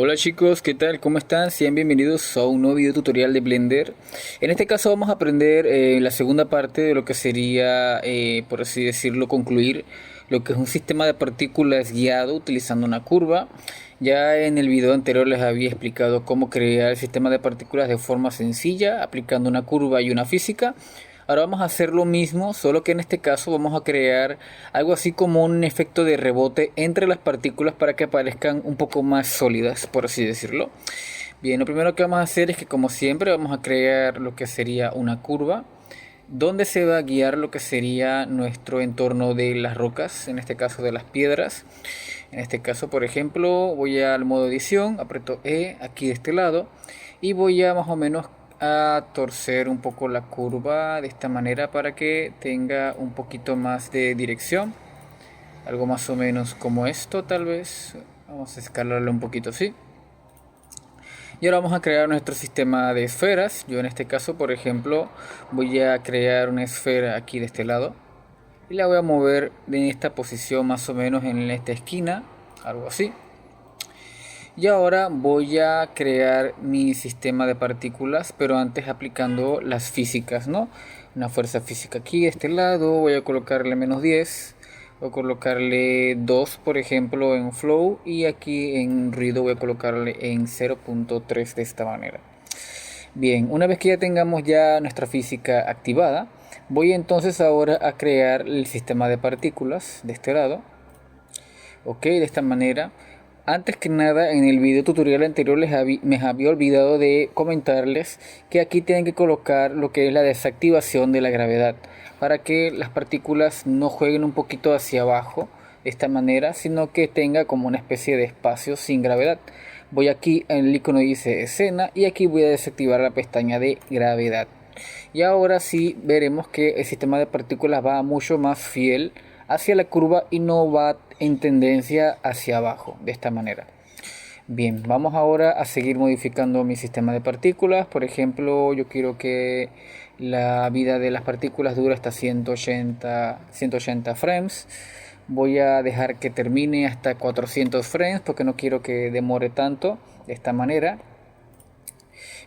Hola chicos, ¿qué tal? ¿Cómo están? Sean bienvenidos a un nuevo video tutorial de Blender. En este caso vamos a aprender la segunda parte de lo que sería, por así decirlo, concluir lo que es un sistema de partículas guiado utilizando una curva. Ya en el video anterior les había explicado cómo crear el sistema de partículas de forma sencilla, aplicando una curva y una física. Ahora vamos a hacer lo mismo, solo que en este caso vamos a crear algo así como un efecto de rebote entre las partículas para que parezcan un poco más sólidas, por así decirlo. Bien, lo primero que vamos a hacer es que, como siempre, vamos a crear lo que sería una curva donde se va a guiar lo que sería nuestro entorno de las rocas, en este caso de las piedras. En este caso, por ejemplo, voy al modo edición, aprieto E aquí de este lado y voy a más o menos a torcer un poco la curva de esta manera para que tenga un poquito más de dirección, algo más o menos como esto. Tal vez vamos a escalarlo un poquito así, y ahora vamos a crear nuestro sistema de esferas. Yo en este caso, por ejemplo, voy a crear una esfera aquí de este lado y la voy a mover en esta posición más o menos en esta esquina, algo así. Y ahora voy a crear mi sistema de partículas, pero antes aplicando las físicas, ¿no? Una fuerza física aquí de este lado, voy a colocarle -10, voy a colocarle 2 por ejemplo en flow, y aquí en ruido voy a colocarle en 0.3 de esta manera. Bien, una vez que ya tengamos ya nuestra física activada, voy entonces ahora a crear el sistema de partículas de este lado. Ok, de esta manera. Antes que nada, en el video tutorial anterior me había olvidado de comentarles que aquí tienen que colocar lo que es la desactivación de la gravedad, para que las partículas no jueguen un poquito hacia abajo de esta manera, sino que tenga como una especie de espacio sin gravedad. Voy aquí en el icono dice escena y aquí voy a desactivar la pestaña de gravedad. Y ahora sí veremos que el sistema de partículas va mucho más fiel hacia la curva y no va en tendencia hacia abajo de esta manera. Bien, vamos ahora a seguir modificando mi sistema de partículas. Por ejemplo, yo quiero que la vida de las partículas dure hasta 180 frames. Voy a dejar que termine hasta 400 frames porque no quiero que demore tanto de esta manera.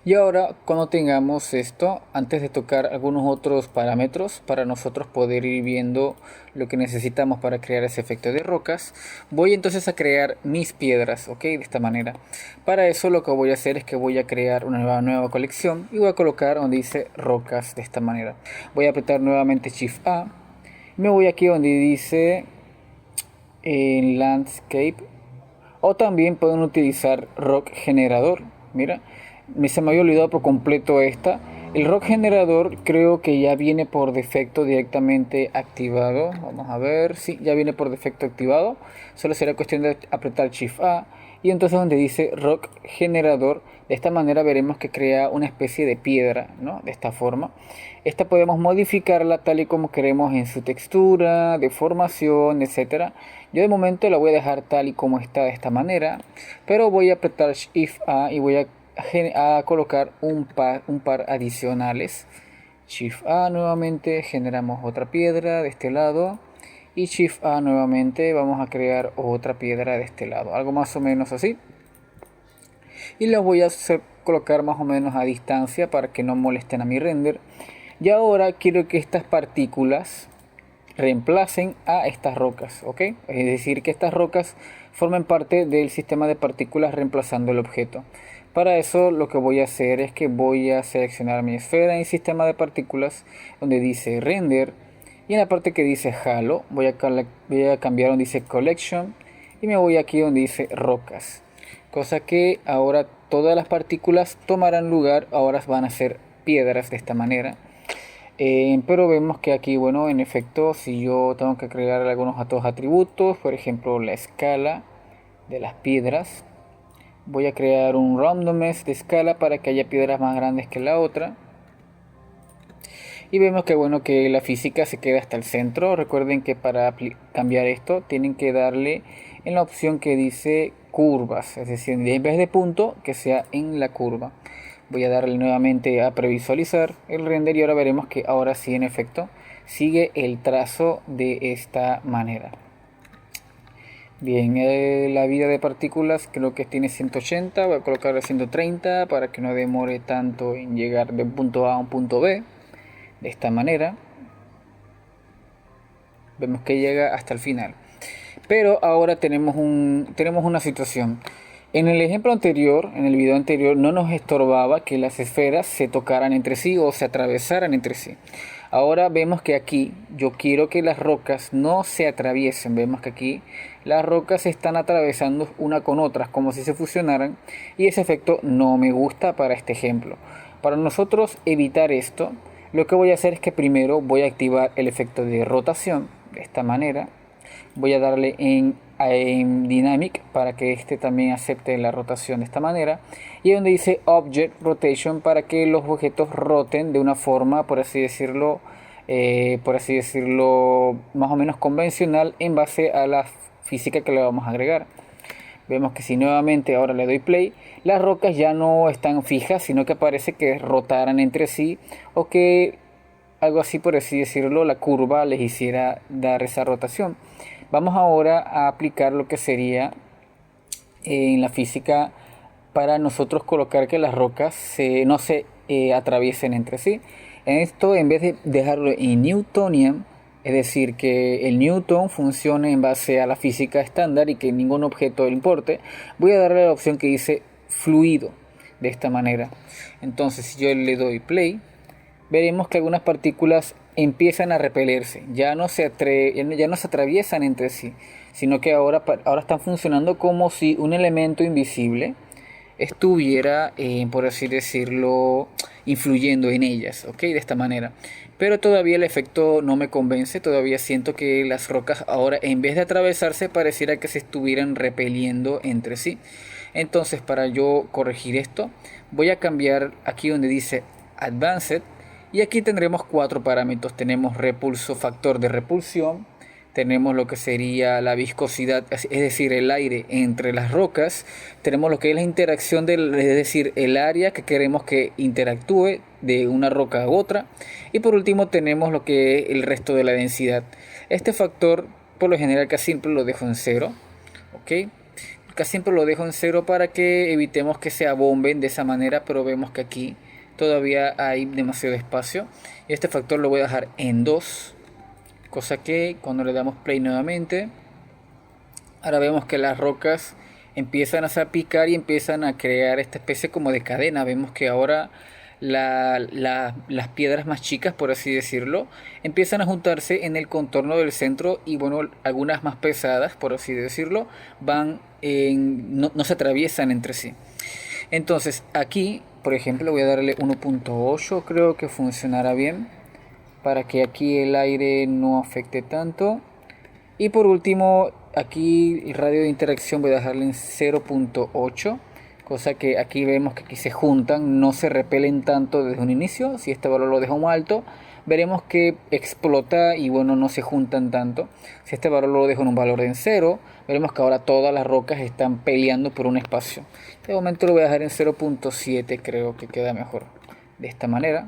Y ahora, cuando tengamos esto, antes de tocar algunos otros parámetros para nosotros poder ir viendo lo que necesitamos para crear ese efecto de rocas, voy entonces a crear mis piedras, ok, de esta manera. Para eso lo que voy a hacer es que voy a crear una nueva colección y voy a colocar donde dice rocas de esta manera. Voy a apretar nuevamente Shift A, me voy aquí donde dice Landscape, o también pueden utilizar Rock Generador. Mira, se me había olvidado por completo esta. El Rock Generador creo que ya viene por defecto directamente activado. Vamos a ver, sí, ya viene por defecto activado. Solo será cuestión de apretar Shift A y entonces donde dice Rock Generador, de esta manera veremos que crea una especie de piedra, ¿no? De esta forma. Esta podemos modificarla tal y como queremos en su textura, deformación, etcétera. Yo de momento la voy a dejar tal y como está de esta manera, pero voy a apretar Shift A y voy a colocar un par adicionales. Shift A nuevamente, generamos otra piedra de este lado y Shift A nuevamente, vamos a crear otra piedra de este lado, algo más o menos así, y las voy a colocar más o menos a distancia para que no molesten a mi render. Y ahora quiero que estas partículas reemplacen a estas rocas, ¿ok? Es decir, que estas rocas formen parte del sistema de partículas reemplazando el objeto. Para eso lo que voy a hacer es que voy a seleccionar mi esfera en sistema de partículas donde dice render, y en la parte que dice halo voy a cambiar donde dice collection y me voy aquí donde dice rocas, cosa que ahora todas las partículas tomarán lugar, ahora van a ser piedras de esta manera. Pero vemos que aquí, bueno, en efecto, si yo tengo que crear algunos otros atributos, por ejemplo la escala de las piedras, voy a crear un randomness de escala para que haya piedras más grandes que la otra. Y vemos que, bueno, que la física se queda hasta el centro. Recuerden que para cambiar esto tienen que darle en la opción que dice curvas, es decir, en vez de punto, que sea en la curva. Voy a darle nuevamente a previsualizar el render y ahora veremos que ahora sí, en efecto, sigue el trazo de esta manera. Bien, la vida de partículas creo que tiene 180, voy a colocarle 130 para que no demore tanto en llegar de un punto A a un punto B. De esta manera vemos que llega hasta el final. Pero ahora tenemos una situación. En el ejemplo anterior, en el video anterior, no nos estorbaba que las esferas se tocaran entre sí o se atravesaran entre sí. Ahora vemos que aquí yo quiero que las rocas no se atraviesen. Vemos que aquí las rocas se están atravesando una con otras como si se fusionaran, y ese efecto no me gusta para este ejemplo. Para nosotros evitar esto, lo que voy a hacer es que primero voy a activar el efecto de rotación de esta manera. Voy a darle en Dynamic para que este también acepte la rotación de esta manera, y donde dice Object Rotation para que los objetos roten de una forma, por así decirlo, más o menos convencional en base a la física que le vamos a agregar. Vemos que si nuevamente ahora le doy play, las rocas ya no están fijas, sino que parece que rotaran entre sí, o que algo así, por así decirlo, la curva les hiciera dar esa rotación. Vamos ahora a aplicar lo que sería en la física para nosotros colocar que las rocas no se atraviesen entre sí. En esto, en vez de dejarlo en Newtonian, es decir, que el Newton funcione en base a la física estándar y que ningún objeto le importe, voy a darle la opción que dice fluido, de esta manera. Entonces, si yo le doy play, veremos que algunas partículas empiezan a repelerse, ya no se atraviesan entre sí, sino que ahora están funcionando como si un elemento invisible estuviera, por así decirlo, influyendo en ellas, ¿ok? De esta manera. Pero todavía el efecto no me convence, todavía siento que las rocas ahora, en vez de atravesarse, pareciera que se estuvieran repeliendo entre sí. Entonces, para yo corregir esto, voy a cambiar aquí donde dice Advanced, y aquí tendremos 4 parámetros. Tenemos repulso, factor de repulsión, tenemos lo que sería la viscosidad, es decir, el aire entre las rocas, tenemos lo que es la interacción, es decir, el área que queremos que interactúe de una roca a otra, y por último tenemos lo que es el resto de la densidad. Este factor por lo general casi siempre lo dejo en 0, ¿ok? Casi siempre lo dejo en 0 para que evitemos que se abomben de esa manera, pero vemos que aquí todavía hay demasiado espacio, y este factor lo voy a dejar en 2, cosa que cuando le damos play nuevamente, ahora vemos que las rocas empiezan a salpicar y empiezan a crear esta especie como de cadena. Vemos que ahora las piedras más chicas, por así decirlo, empiezan a juntarse en el contorno del centro, y bueno, algunas más pesadas, por así decirlo, no se atraviesan entre sí. Entonces aquí, por ejemplo, voy a darle 1.8, creo que funcionará bien, para que aquí el aire no afecte tanto. Y por último, aquí el radio de interacción voy a dejarle en 0.8, cosa que aquí vemos que aquí se juntan, no se repelen tanto desde un inicio. Si este valor lo dejo muy alto, veremos que explota y bueno, no se juntan tanto. Si este valor lo dejo en un valor en 0, veremos que ahora todas las rocas están peleando por un espacio. De momento lo voy a dejar en 0.7, creo que queda mejor de esta manera.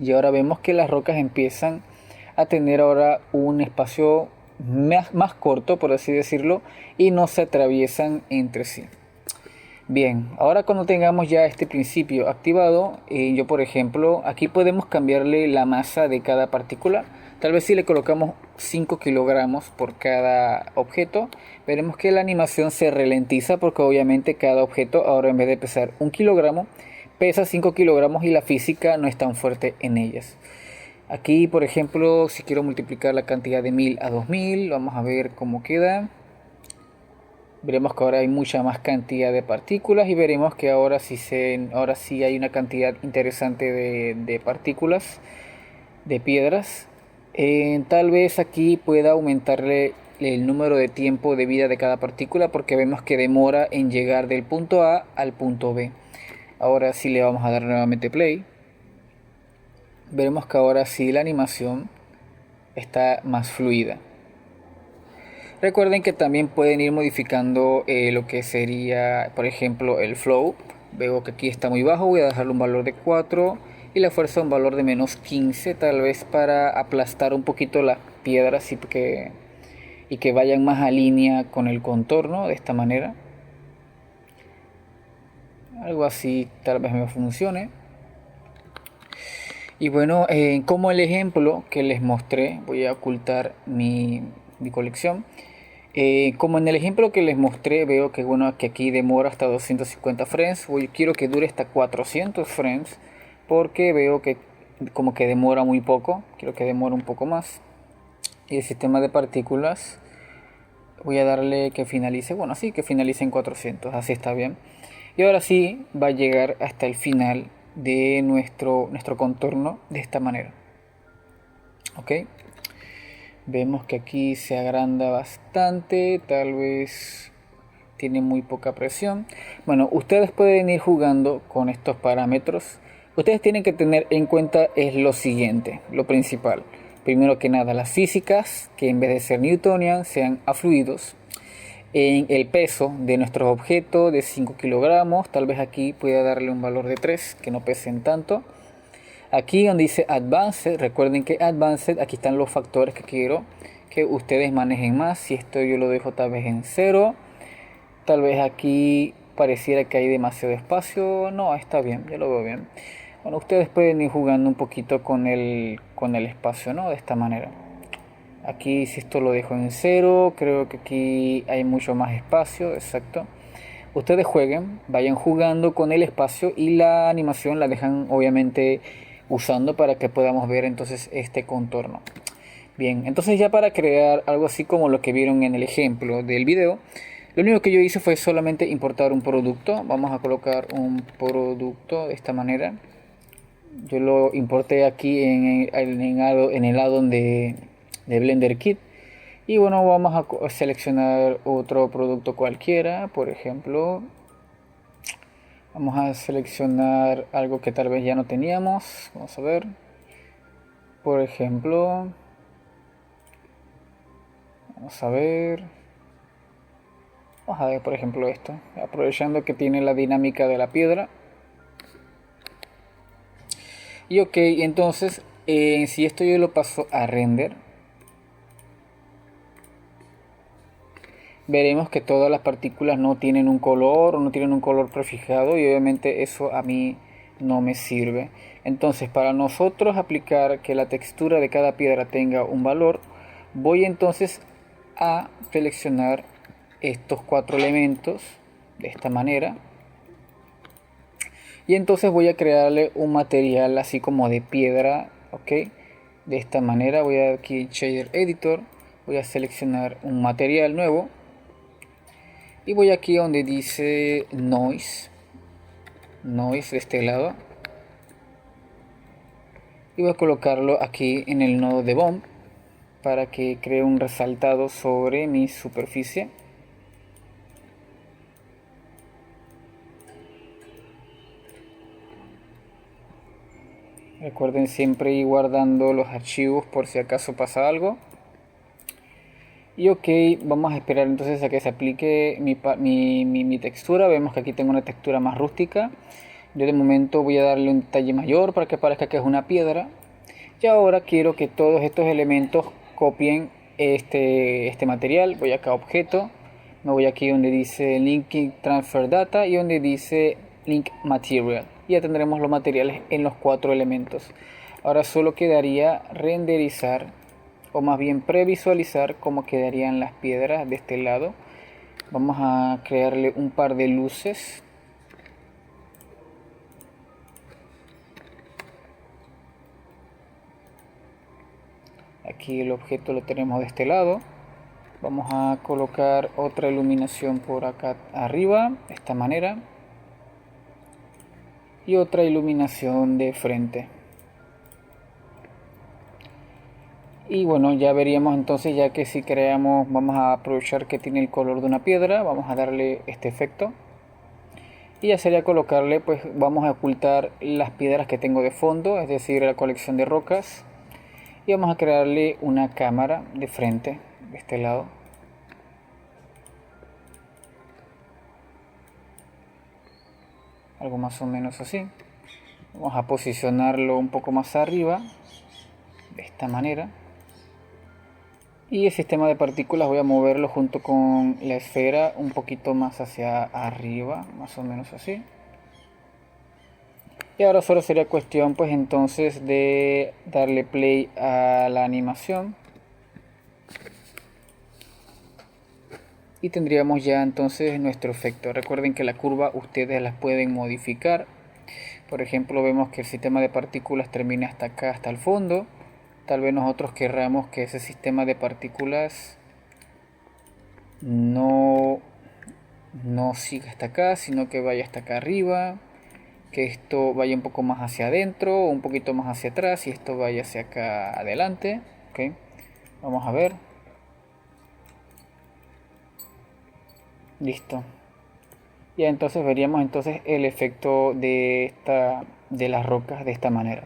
Y ahora vemos que las rocas empiezan a tener ahora un espacio más corto, por así decirlo, y no se atraviesan entre sí. Bien, ahora cuando tengamos ya este principio activado, yo por ejemplo, aquí podemos cambiarle la masa de cada partícula. Tal vez si le colocamos 5 kilogramos por cada objeto, veremos que la animación se ralentiza, porque obviamente cada objeto ahora, en vez de pesar 1 kilogramo, pesa 5 kilogramos, y la física no es tan fuerte en ellas. Aquí por ejemplo, si quiero multiplicar la cantidad de 1000 a 2000, vamos a ver cómo queda. Veremos que ahora hay mucha más cantidad de partículas, y veremos que ahora sí hay una cantidad interesante de partículas, de piedras. Tal vez aquí pueda aumentarle el número de tiempo de vida de cada partícula, porque vemos que demora en llegar del punto A al punto B. Ahora sí le vamos a dar nuevamente play. Veremos que ahora sí la animación está más fluida. Recuerden que también pueden ir modificando lo que sería, por ejemplo, el flow. Veo que aquí está muy bajo, voy a dejarle un valor de 4 y la fuerza un valor de menos 15, tal vez para aplastar un poquito las piedras y que vayan más a línea con el contorno de esta manera. Algo así tal vez me funcione. Y bueno, como el ejemplo que les mostré, voy a ocultar mi colección. Como en el ejemplo que les mostré, veo que bueno, que aquí demora hasta 250 frames. Quiero que dure hasta 400 frames porque veo que como que demora muy poco. Quiero que demore un poco más. Y el sistema de partículas voy a darle que finalice, bueno, sí, que finalice en 400, así está bien. Y ahora sí va a llegar hasta el final de nuestro contorno de esta manera. Ok, vemos que aquí se agranda bastante, tal vez tiene muy poca presión. Bueno, ustedes pueden ir jugando con estos parámetros. Ustedes tienen que tener en cuenta es lo siguiente, lo principal. Primero que nada, las físicas, que en vez de ser newtonian sean a fluidos. En el peso de nuestros objetos de 5 kilogramos, tal vez aquí pueda darle un valor de 3, que no pesen tanto. Aquí donde dice Advanced, recuerden que Advanced, aquí están los factores que quiero que ustedes manejen más. Si esto yo lo dejo tal vez en 0, tal vez aquí pareciera que hay demasiado espacio. No, está bien, yo lo veo bien. Bueno, ustedes pueden ir jugando un poquito con el espacio, ¿no? De esta manera. Aquí si esto lo dejo en 0, creo que aquí hay mucho más espacio, exacto. Ustedes jueguen, vayan jugando con el espacio y la animación la dejan obviamente usando para que podamos ver entonces este contorno. Bien, entonces ya para crear algo así como lo que vieron en el ejemplo del video, lo único que yo hice fue solamente importar un producto. Vamos a colocar un producto de esta manera. Yo lo importé aquí en el lado de Blender Kit. Y bueno, vamos a seleccionar otro producto cualquiera. Por ejemplo, vamos a seleccionar algo que tal vez ya no teníamos. Vamos a ver. Por ejemplo, vamos a ver. Vamos a ver, por ejemplo, esto. Aprovechando que tiene la dinámica de la piedra. Y ok, entonces, si esto yo lo paso a render, veremos que todas las partículas no tienen un color o no tienen un color prefijado, y obviamente eso a mí no me sirve. Entonces, para nosotros aplicar que la textura de cada piedra tenga un valor, voy entonces a seleccionar estos 4 elementos de esta manera. Y entonces voy a crearle un material así como de piedra, ok. De esta manera voy a aquí Shader Editor, voy a seleccionar un material nuevo. Y voy aquí donde dice Noise de este lado. Y voy a colocarlo aquí en el nodo de Bomb para que cree un resaltado sobre mi superficie. Recuerden siempre ir guardando los archivos por si acaso pasa algo. Y ok, vamos a esperar entonces a que se aplique mi textura. Vemos que aquí tengo una textura más rústica. Yo de momento voy a darle un detalle mayor para que parezca que es una piedra. Y ahora quiero que todos estos elementos copien este material. Voy acá a objeto, me voy aquí donde dice Link Transfer Data y donde dice Link Material. Y ya tendremos los materiales en los 4 elementos. Ahora solo quedaría renderizar, o más bien previsualizar cómo quedarían las piedras de este lado. Vamos a crearle un par de luces. Aquí el objeto lo tenemos de este lado. Vamos a colocar otra iluminación por acá arriba, de esta manera. Y otra iluminación de frente. Y bueno, ya veríamos entonces, ya que si creamos, vamos a aprovechar que tiene el color de una piedra, vamos a darle este efecto. Y ya sería colocarle, pues vamos a ocultar las piedras que tengo de fondo, es decir, la colección de rocas. Y vamos a crearle una cámara de frente, de este lado. Algo más o menos así. Vamos a posicionarlo un poco más arriba, de esta manera. Y el sistema de partículas voy a moverlo junto con la esfera un poquito más hacia arriba, más o menos así. Y ahora solo sería cuestión pues entonces de darle play a la animación. Y tendríamos ya entonces nuestro efecto. Recuerden que la curva ustedes las pueden modificar. Por ejemplo, vemos que el sistema de partículas termina hasta acá, hasta el fondo. Tal vez nosotros querramos que ese sistema de partículas no siga hasta acá, sino que vaya hasta acá arriba. Que esto vaya un poco más hacia adentro o un poquito más hacia atrás y esto vaya hacia acá adelante. ¿Ok? Vamos a ver. Listo. Y entonces veríamos entonces el efecto de las rocas de esta manera.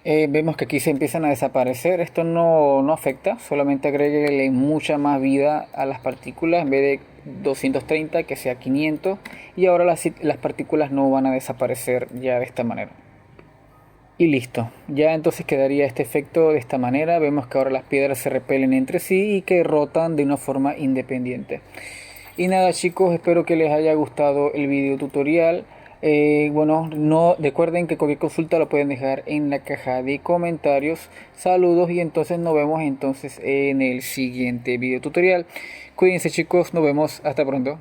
Vemos que aquí se empiezan a desaparecer. Esto no afecta, solamente agreguele mucha más vida a las partículas. En vez de 230 que sea 500, y ahora las partículas no van a desaparecer ya de esta manera. Y listo, ya entonces quedaría este efecto de esta manera. Vemos que ahora las piedras se repelen entre sí y que rotan de una forma independiente. Y nada chicos, espero que les haya gustado el video tutorial. Bueno, no recuerden que cualquier consulta lo pueden dejar en la caja de comentarios. Saludos y entonces nos vemos entonces en el siguiente video tutorial. Cuídense chicos, nos vemos, hasta pronto.